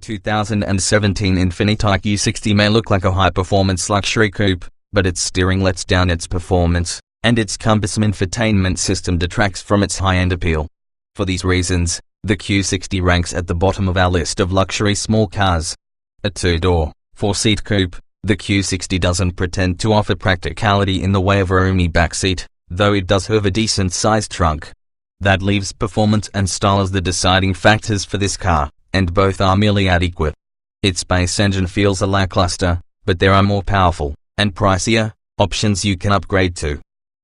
2017 Infiniti Q60 may look like a high-performance luxury coupe, but its steering lets down its performance, and its cumbersome infotainment system detracts from its high-end appeal. For these reasons, the Q60 ranks at the bottom of our list of luxury small cars. A two-door, four-seat coupe, the Q60 doesn't pretend to offer practicality in the way of a roomy backseat, though it does have a decent-sized trunk. That leaves performance and style as the deciding factors for this car, and both are merely adequate. Its base engine feels lackluster, but there are more powerful, and pricier, options you can upgrade to.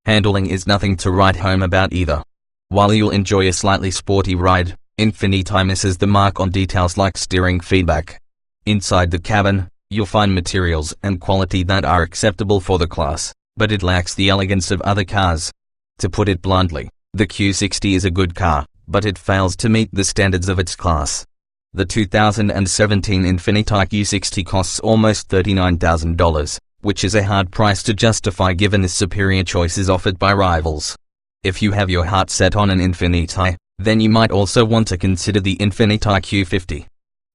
Handling is nothing to write home about either. While you'll enjoy a slightly sporty ride, Infiniti misses the mark on details like steering feedback. Inside the cabin, you'll find materials and quality that are acceptable for the class, but it lacks the elegance of other cars. To put it bluntly, the Q60 is a good car, but it fails to meet the standards of its class. The 2017 Infiniti Q60 costs almost $39,000, which is a hard price to justify given the superior choices offered by rivals. If you have your heart set on an Infiniti, then you might also want to consider the Infiniti Q50.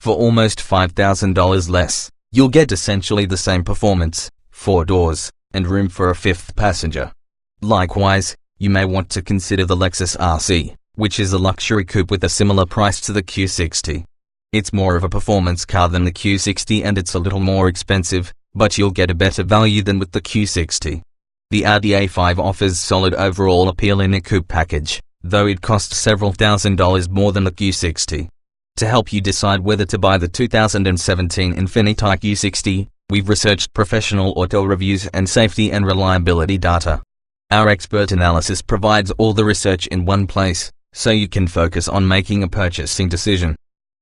For almost $5,000 less, you'll get essentially the same performance, 4 doors, and room for a 5th passenger. Likewise, you may want to consider the Lexus RC, which is a luxury coupe with a similar price to the Q60. It's more of a performance car than the Q60 and it's a little more expensive, but you'll get a better value than with the Q60. The Audi A5 offers solid overall appeal in a coupe package, though it costs several $1,000s more than the Q60. To help you decide whether to buy the 2017 Infiniti Q60, we've researched professional auto reviews and safety and reliability data. Our expert analysis provides all the research in one place, so you can focus on making a purchasing decision.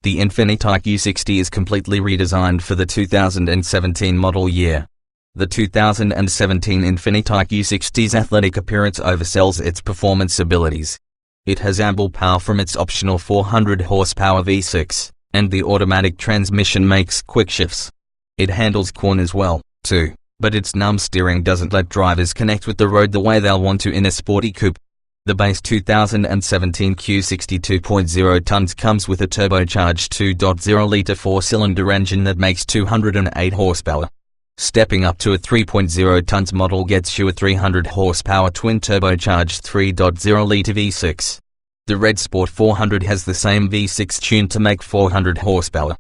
The Infiniti Q60 is completely redesigned for the 2017 model year. The 2017 Infiniti Q60's athletic appearance oversells its performance abilities. It has ample power from its optional 400 horsepower V6, and the automatic transmission makes quick shifts. It handles corners well, too, but its numb steering doesn't let drivers connect with the road the way they'll want to in a sporty coupe. The base 2017 Q60 2.0 tons comes with a turbocharged 2.0-litre 4-cylinder engine that makes 208 horsepower. Stepping up to a 3.0 tons model gets you a 300 horsepower twin-turbocharged 3.0-litre V6. The Red Sport 400 has the same V6 tuned to make 400 horsepower.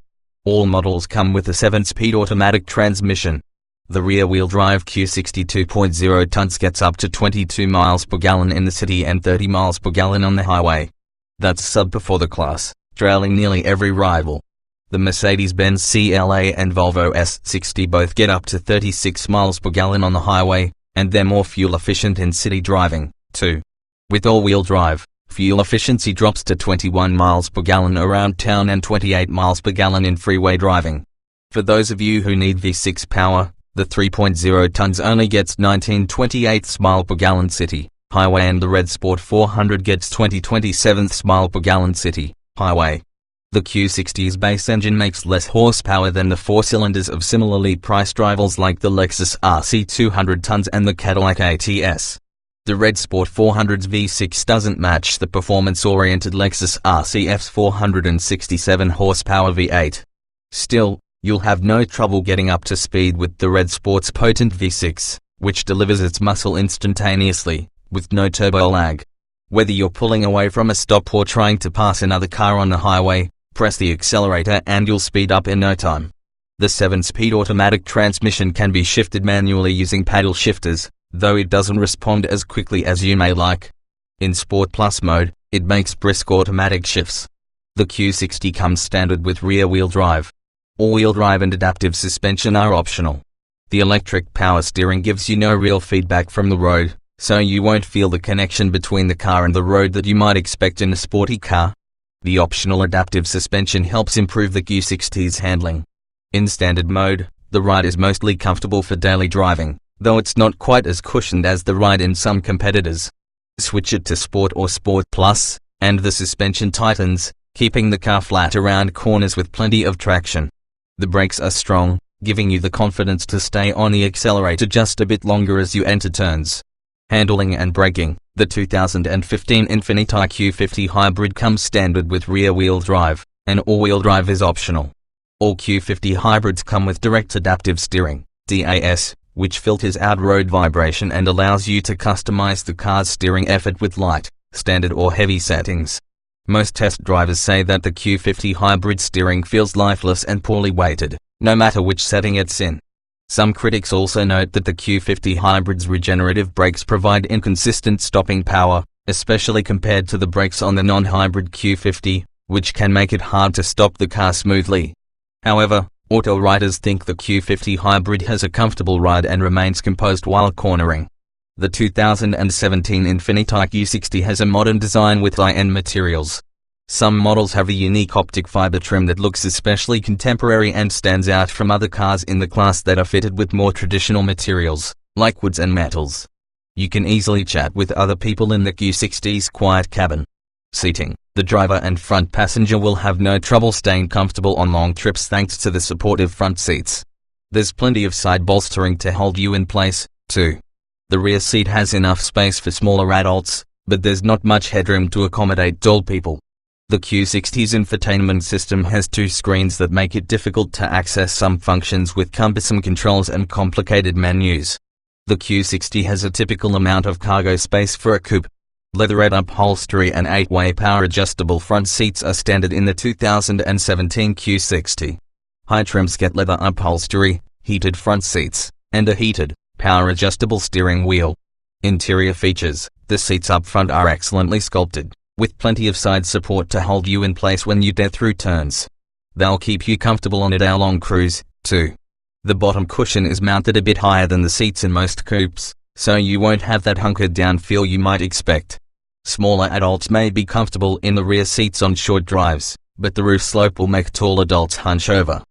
All models come with a 7-speed automatic transmission. The rear-wheel drive Q60 2.0 tons gets up to 22 miles per gallon in the city and 30 miles per gallon on the highway. That's sub-par for the class, trailing nearly every rival. The Mercedes-Benz CLA and Volvo S60 both get up to 36 miles per gallon on the highway, and they're more fuel efficient in city driving, too. With all-wheel drive, fuel efficiency drops to 21 miles per gallon around town and 28 miles per gallon in freeway driving. For those of you who need V6 power, the 3.0 tons only gets 19/28 miles per gallon city, highway, and the Red Sport 400 gets 20/27 miles per gallon city, highway. The Q60's base engine makes less horsepower than the 4 cylinders of similarly priced rivals like the Lexus RC 200 tons and the Cadillac ATS. The Red Sport 400's V6 doesn't match the performance-oriented Lexus RCF's 467 horsepower V8. Still, you'll have no trouble getting up to speed with the Red Sport's potent V6, which delivers its muscle instantaneously, with no turbo lag. Whether you're pulling away from a stop or trying to pass another car on the highway, press the accelerator and you'll speed up in no time. The 7-speed automatic transmission can be shifted manually using paddle shifters, though it doesn't respond as quickly as you may like. In Sport Plus mode, it makes brisk automatic shifts. The Q60 comes standard with rear-wheel drive. All-wheel drive and adaptive suspension are optional. The electric power steering gives you no real feedback from the road, so you won't feel the connection between the car and the road that you might expect in a sporty car. The optional adaptive suspension helps improve the Q60's handling. In standard mode, the ride is mostly comfortable for daily driving, though it's not quite as cushioned as the ride in some competitors. Switch it to Sport or Sport Plus, and the suspension tightens, keeping the car flat around corners with plenty of traction. The brakes are strong, giving you the confidence to stay on the accelerator just a bit longer as you enter turns. Handling and braking. The 2015 Infiniti Q50 Hybrid comes standard with rear-wheel drive, and all-wheel drive is optional. All Q50 hybrids come with direct adaptive steering, DAS, which filters out road vibration and allows you to customize the car's steering effort with light, standard or heavy settings. Most test drivers say that the Q50 hybrid steering feels lifeless and poorly weighted, no matter which setting it's in. Some critics also note that the Q50 hybrid's regenerative brakes provide inconsistent stopping power, especially compared to the brakes on the non-hybrid Q50, which can make it hard to stop the car smoothly. However, auto riders think the Q50 hybrid has a comfortable ride and remains composed while cornering. The 2017 Infiniti Q60 has a modern design with high-end materials. Some models have a unique optic fiber trim that looks especially contemporary and stands out from other cars in the class that are fitted with more traditional materials, like woods and metals. You can easily chat with other people in the Q60's quiet cabin. Seating: the driver and front passenger will have no trouble staying comfortable on long trips thanks to the supportive front seats. There's plenty of side bolstering to hold you in place, too. The rear seat has enough space for smaller adults, but there's not much headroom to accommodate tall people. The Q60's infotainment system has 2 screens that make it difficult to access some functions with cumbersome controls and complicated menus. The Q60 has a typical amount of cargo space for a coupe. Leatherette upholstery and 8-way power-adjustable front seats are standard in the 2017 Q60. High trims get leather upholstery, heated front seats, and a heated, power-adjustable steering wheel. Interior features: the seats up front are excellently sculpted, with plenty of side support to hold you in place when you get through turns. They'll keep you comfortable on an hour-long cruise, too. The bottom cushion is mounted a bit higher than the seats in most coupes, so you won't have that hunkered down feel you might expect. Smaller adults may be comfortable in the rear seats on short drives, but the roof slope will make tall adults hunch over.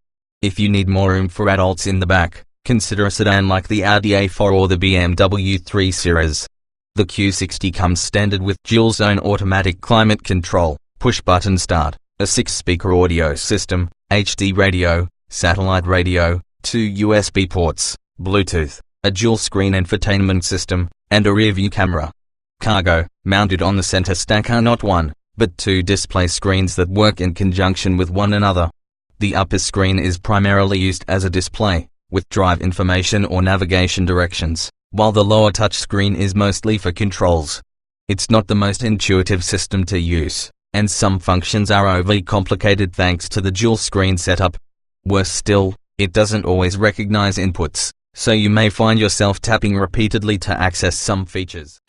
If you need more room for adults in the back, consider a sedan like the Audi A4 or the BMW 3 Series. The Q60 comes standard with dual-zone automatic climate control, push-button start, a 6-speaker audio system, HD radio, satellite radio, 2 USB ports, Bluetooth, a dual-screen infotainment system, and a rear-view camera. Cargo: mounted on the center stack are not 1, but 2 display screens that work in conjunction with one another. The upper screen is primarily used as a display, with drive information or navigation directions, while the lower touchscreen is mostly for controls. It's not the most intuitive system to use, and some functions are overly complicated thanks to the dual-screen setup. Worse still, it doesn't always recognize inputs, so you may find yourself tapping repeatedly to access some features.